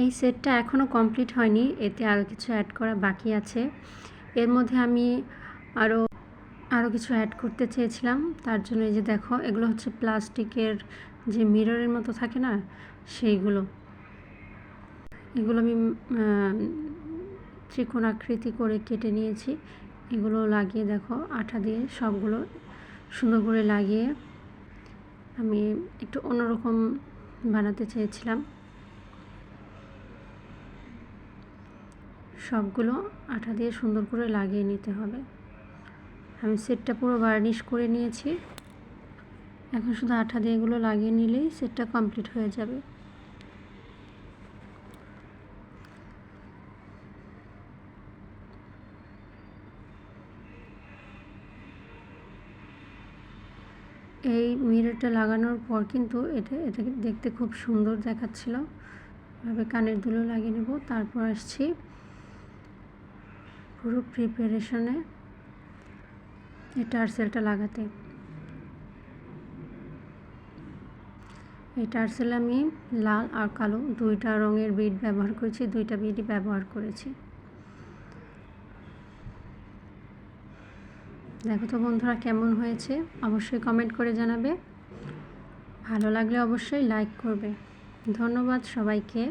এই সেটটা এখনও কমপ্লিট হয়নি, এতে আরও কিছু অ্যাড করা বাকি আছে। এর মধ্যে আমি আরও কিছু অ্যাড করতে চেয়েছিলাম। তার জন্য এই যে দেখো, এগুলো হচ্ছে প্লাস্টিকের যে মিররের মতো থাকে না, সেইগুলো। এগুলো আমি ত্রিকোণাকৃতি করে কেটে নিয়েছি। এগুলো লাগিয়ে দেখো, আঠা দিয়ে সবগুলো সুন্দর করে লাগিয়ে আমি একটু অন্যরকম বানাতে চেয়েছিলাম। সবগুলো আঠা দিয়ে সুন্দর করে লাগিয়ে নিতে হবে। আমি সেটটা পুরো বার্নিশ করে নিয়েছি। এখন শুধু আঠা দিয়ে এগুলো লাগিয়ে নিলেই সেটটা কমপ্লিট হয়ে যাবে। এই মিররটা লাগানোর পর কিন্তু এটাকে দেখতে খুব সুন্দর দেখাচ্ছিল। এভাবে কানের দুলও লাগিয়ে নেব। তারপর আসছি পুরো প্রিপারেশনে এই টার্সেলটা লাগাতে। এই টার্সেল আমি লাল আর কালো দুইটা রঙের বিড ব্যবহার করেছি, দুইটা বিডই ব্যবহার করেছি। দেখো তো বন্ধুরা কেমন হয়েছে, অবশ্যই কমেন্ট করে জানাবে। ভালো লাগলে অবশ্যই লাইক করবে। ধন্যবাদ সবাইকে।